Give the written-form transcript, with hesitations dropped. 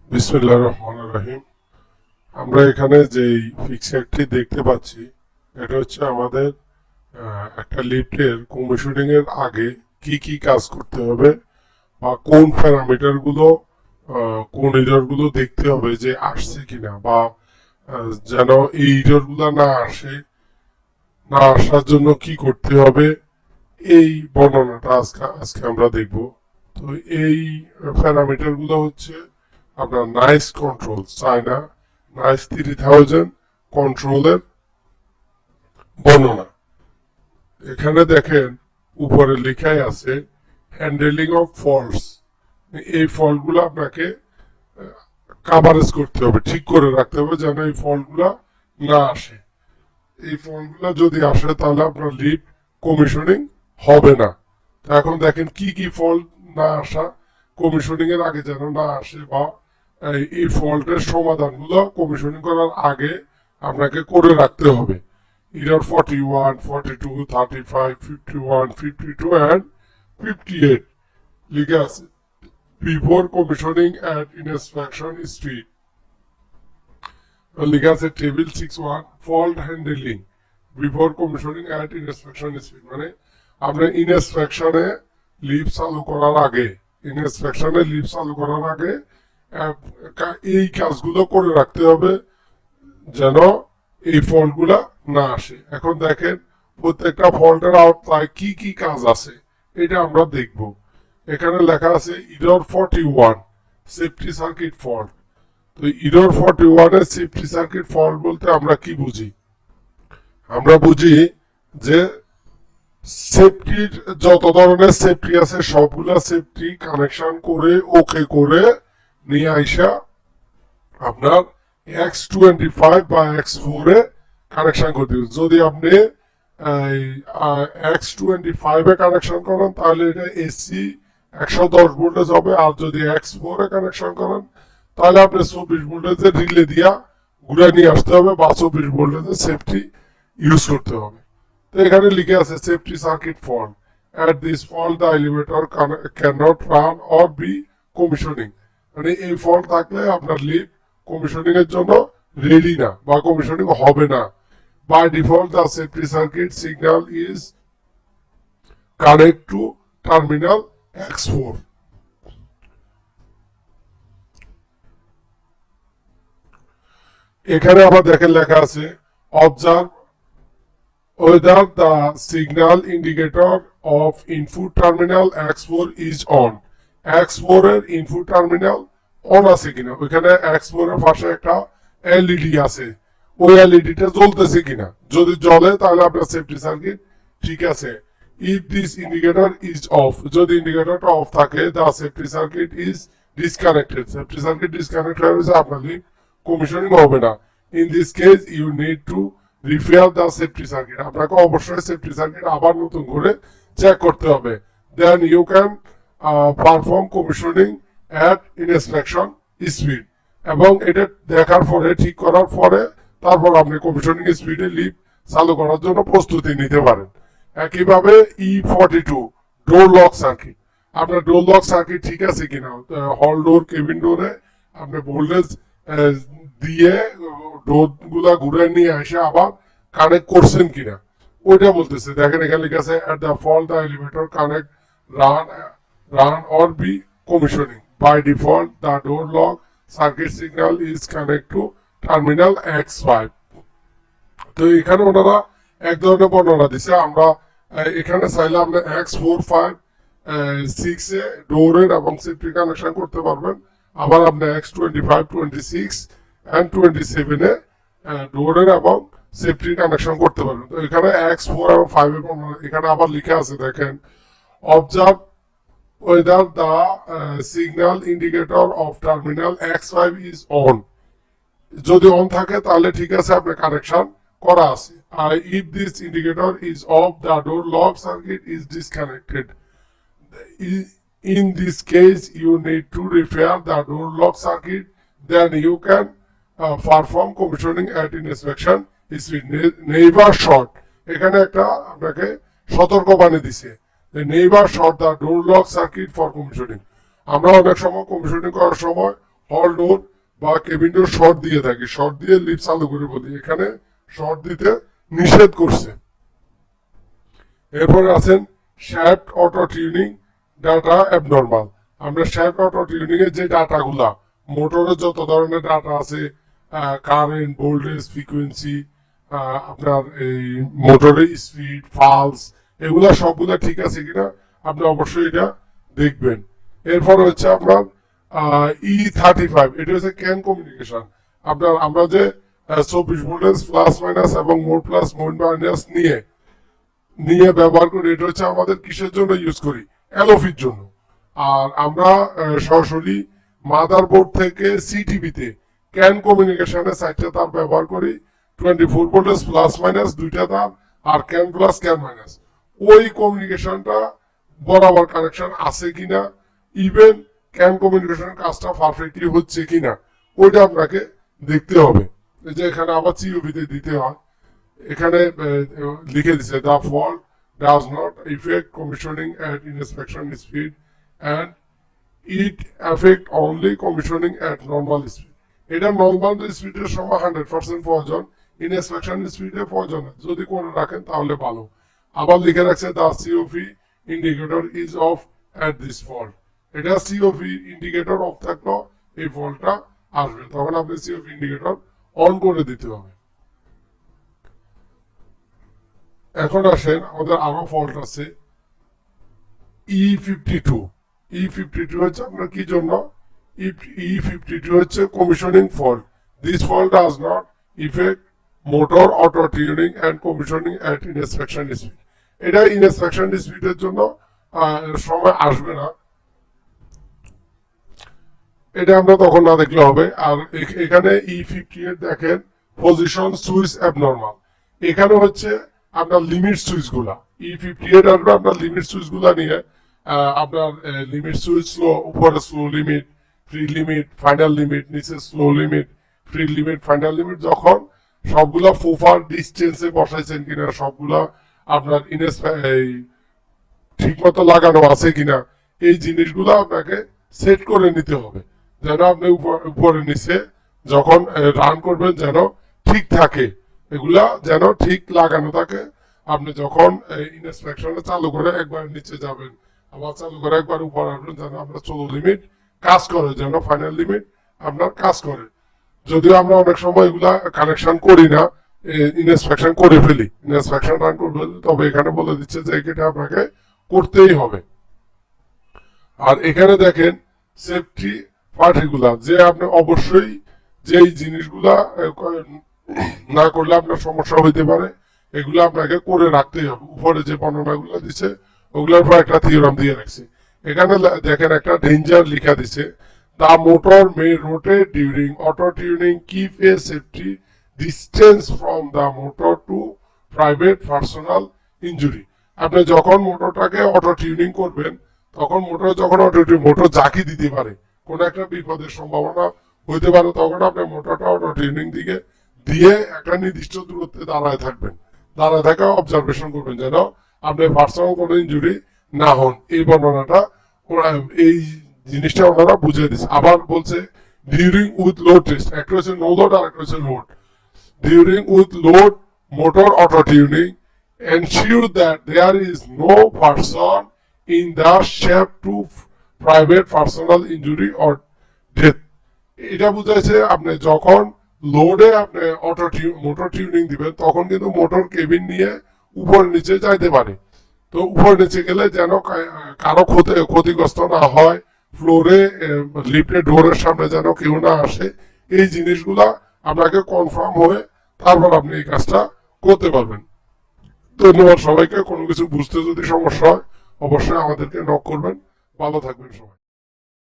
বিসমিল্লাহির রহমানির রহিম। আমরা এখানে যেই ফিক্সারটি দেখতে পাচ্ছি এটা হচ্ছে আমাদের একটা লিফটের কমিশনিং এর আগে কি কি কাজ করতে হবে বা কোন প্যারামিটার গুলো কোন এরর গুলো দেখতে হবে যে আসছে কিনা বা যেন এই এরর গুলো না আসার জন্য কি করতে হবে এই বর্ণনাটা আজকে আমরা দেখব। তো এই প্যারামিটার গুলো হচ্ছে আপনার নাইস কন্ট্রোল চায়না নাইস 3000 কন্ট্রোলের বর্ণনা। এখানে দেখেন উপরে লেখাই আছে হ্যান্ডেলিং অফ ফল্টস। এই ফল্টগুলো আপনাকে কাভারেজ করতে হবে, ঠিক করে রাখতে হবে যেন এই ফল্টগুলো না আসে। এই ফল্টগুলো যদি আসে তাহলে আপনার লিড কমিশনিং হবে না। তো এখন দেখেন কি কি ফল্ট না আসা কমিশনিং এর আগে যেন না আসে বা এই ফল্টের সমাধানগুলো কমিশনিং করার আগে আপনাকে করে রাখতে হবে। এরর 41, 42, 35, 51, 52 and 58 লিখে আছে before commissioning at inspection speed. লিখে আছে table 6.1 fault handling before commissioning at inspection speed, মানে আপনার ইনস্পেকশনে লিভ চালু করার আগে এই কাজগুলো করে রাখতে হবে যেন এই ফল্টগুলা না আসে। এখন দেখেন প্রত্যেকটা ফল্টের আওতায় কি কি কাজ আছে এটা আমরা দেখব। এখানে লেখা আছে ইরর 41 সেফটি সার্কিট ফল্ট। তো ইরর 41 এর সেফটি সার্কিট ফল্ট বলতে আমরা কি বুঝি? আমরা বুঝি যে সেফটির যত ধরনের সেফটি আছে সবগুলা সেফটি কানেকশন করে ওকে করে নিয়ে আইসা আপনার X25 বা X4 এ কানেকশন করতে হবে। যদি আপনি X25 এ কানেকশন করেন তাহলে এটা এসি 110 ভোল্টেজ হবে, আর যদি X4 এ কানেকশন করেন তাহলে আপনি 24 ভোল্টেজের রিলে দিয়া ঘুরে নিয়ে আসতে হবে বা 24 ভোল্টেজের সেফটি ইউজ করতে হবে। তো এখানে লিখে আছে safety circuit fault at this fault the elevator cannot run or be commissioning, মানে এই ফল্ট থাকলে আপনার লিফট কমিশনিং এর জন্য রেডি না বা কমিশনিং হবে না। By default the safety circuit signal is connect to terminal X4। এখানে আবার দেখেন লেখা আছে observe whether the signal indicator of input terminal X4 is on। X4 এর ইনপুট টার্মিনাল অন আছে কিনা, ওইখানে X4 এর পাশে একটা এলইডি আছে, ওই এলইডিটা জ্বলতেছে কিনা। যদি জ্বলে তাহলে আপনার সেফটি সার্কিট ঠিক আছে। If this indicator is off, যদি ইন্ডিকেটরটা অফ থাকে the safety circuit is disconnected, safety circuit disconnected হয়েছে, আপনার কমিশনিং হবে না। In this case you need to repair the safety circuit, আপনাকে অবশ্যই সেফটি সার্কিট আবার নতুন করে চেক করতে হবে। Then you can perform commissioning at inspection speed, এবং এটা দেখার পরে ঠিক করার পরে তারপর আপনি কমিশনিং স্পিডে লিফট চালু করার জন্য প্রস্তুতি নিতে পারেন। একইভাবে E42 ডোর লক সার্কিট, আপনার ডোর লক সার্কিট ঠিক আছে কিনা, হল ডোর কেবিন ডোরে আপনি ভোল্টেজ দিয়ে ডোর গুলা ঘুরে নিয়ে এসে আবার কানেক্ট করছেন কিনা ওইটা বলতেছে। দেখেন এখানে লেখা আছে at the fault the elevator connect run or be commissioning by default the door lock circuit signal is connect to terminal X5। তো এখানে ওনারা এক ধরনের বর্ণনা দিছে। আমরা এখানে চাইলে আপনি X4, 5, 6 এ ডোরের এবং সেফটি কানেকশন করতে পারবেন, আবার আপনি X25, 26 and 27 এ ডোরের এবং সেফটি কানেকশন করতে পারবেন। তো এখানে X4 এবং 5 এর এখানে আবার লিখে আছে দেখেন observe whether the signal indicator of terminal X5 is on, যদি অন থাকে তাহলে ঠিক আছে আপনি কানেকশন করা আছে। আর if this indicator is off the door lock circuit is disconnected, in this case you need to repair the door lock circuit, then you can perform commissioning at inspection speed। Neighbour short, এখানে একটা আপনাকে সতর্কবাণী দিছে যে neighbour short the door lock circuit for commissioning. আমরা অনেক সময় commissioning করার সময় হল ডোর বা কেবিন ডোর শর্ট দিয়ে থাকি, শর্ট দিয়ে লিফট চালু করে বলি, এখানে শর্ট দিতে নিষেধ করছে। এরপরে আছেন shaft auto tuning data abnormal. আমরা শ্যাফট অটো টিউনিং এর যে ডাটাগুলা, মোটরের যত ধরনের ডাটা আছে, কারেন্ট, ভোল্টেজ, ফ্রিকোয়েন্সি, আপনার এই মোটরের স্পিড, পালস, এগুলা সবগুলা ঠিক আছে কিনা আপনি অবশ্যই এটা দেখবেন। এরপর হচ্ছে আপনার E35, এটা হচ্ছে ক্যান কমিউনিকেশন। আপনার আমরা যে 24 ভোল্টেজ প্লাস মাইনাস এবং মোড প্লাস মোড মাইনাস নিয়ে ব্যবহার করি, এটা হচ্ছে আমাদের কিসের জন্য ইউজ করি, এলওফির জন্য। আর আমরা সরাসরি মাদারবোর্ড থেকে সিটিভিতে ক্যান কমিউনিকেশনের 4টা তার ব্যবহার করি, 24 ভোল্টেজ প্লাস মাইনাস 2টা তার, আর ক্যান প্লাস ক্যান মাইনাস। ওই কমিউনিকেশনটা বরাবর কানেকশন আছে কিনা, ইভেন ক্যান কমিউনিকেশনের কাজটা পারফেক্টলি হচ্ছে কিনা, ওইটা আপনাকে দেখতে হবে। এই যে এখানে আবার সিওভিতে দিতে হয়, এখানে লিখে দিছে the fault does not effect commissioning at inspection speed and it effect only commissioning at normal speed. এটা নর্মাল স্পিডের সময় 100% প্রয়োজন, ইনস্পেকশন স্পিডে প্রয়োজন। যদি করে রাখেন তাহলে ভালো। আবার লিখে রাখছে the CoV indicator is of at this fault. এটা সিওভি ইন্ডিকেটর অফ থাকলো এই ফল্টটা আসবে, তখন আপনি সিওভি ইন্ডিকেটর অন করে দিতে হবে। এখন আসেন আমাদের আরো ফল্ট আছে E52। E52 হচ্ছে আপনার কি জন্য, E52 হচ্ছে commissioning fault. This fault does not effect motor auto tuning and commissioning at inspection speed. এটা ইনস্পেকশন স্পিডের জন্য সময় আসবে না, এটা আমরা তখন না দেখলে হবে। আর এখানে E58 দেখেন পজিশন সুইচ অ্যাবনর্মাল। এখানে হচ্ছে আপনার লিমিট সুইচ গুলা, E58 আসবে আপনার লিমিট সুইচ গুলা নিয়ে। আপনার লিমিট সুইচ স্লো, উপরে slow limit, free limit, final limit, নিচে slow limit, free limit, final limit, যখন সবগুলা প্রপার ডিস্টেন্সে বসাইছেন কিনা, সবগুলা আপনার ঠিক মতো লাগানো আছে কিনা, এই জিনিসগুলো আপনাকে সেট করে নিতে হবে, যেন আপনি উপরে নিচে যখন রান করবেন যেন ঠিক থাকে, এগুলা যেন ঠিক লাগানো থাকে। আপনি যখন ইনস্পেকশনে চালু করে একবার নিচে যাবেন, আবার চালু করে একবার উপরে আসবেন, যেন আপনার চলো লিমিট কাজ করে, যেন ফাইনাল লিমিট আপনার কাজ করে। যদিও আমরা অনেক সময় এগুলা কানেকশন করি না, ইনস্পেকশন করে ফেলি, ইনস্পেকশন রান করে ফেলি, তবে এখানে বলে দিচ্ছে যে এটা আপনাকে করতেই হবে। আর এখানে দেখেন সেফটি পার্টিকুলার, যে আপনি অবশ্যই যেই জিনিসগুলা না করলে আপনার সমস্যা হইতে পারে, এগুলো আপনাকে করে রাখতেই হবে। উপরে যে বর্ণনাগুলো দিচ্ছে ওগুলোর পর একটা থিওরাম দিয়ে রাখছে। এখানে দেখেন একটা ডেঞ্জার লেখা দিচ্ছে, the motor may rotate during auto tuning, keep a safety distance from the motor to private personal injury. আপনি যখন মোটরটাকে অটো টিউনিং করবেন, তখন মোটর জাকি দিতে পারে, কোন একটা বিপদের সম্ভাবনা হইতে পারে, তখন আপনি মোটরটা অটো টিউনিং দিকে দিয়ে একটা নির্দিষ্ট দূরত্বে দাঁড়ায় থাকবেন, দাঁড়ায় থাকা অবজারভেশন করবেন, যেন আপনি পার্সোনাল কোনো ইনজুরি না হন। এই বর্ণনাটা এই জিনিসটা ওনারা বুঝিয়ে দিচ্ছে। আবার বলছে ডিউরিং উইথ লোড টেস্ট, একটা হচ্ছে নো লোড আর একটা হচ্ছে load. During with load motor auto tuning ensure that there is no person in the shape to private personal injury or death। এটা বুঝাইছে আপনি যখন লোডে আপনি মোটর টিউনিং দিবেন, তখন কিন্তু মোটর কেবিন নিয়ে উপর নিচে যাইতে পারে। তো উপর নিচে গেলে যেন কারো ক্ষতিগ্রস্ত না হয়, ফ্লোরে লিফটে ডোরের সামনে যেন কেউ না আসে, এই জিনিসগুলা আপনাকে কনফার্ম হয়ে তারপর আপনি এই কাজটা করতে পারবেন। ধন্যবাদ সবাইকে। কোনো কিছু বুঝতে যদি সমস্যা হয় অবশ্যই আমাদেরকে নক করবেন। ভালো থাকবেন সবাই।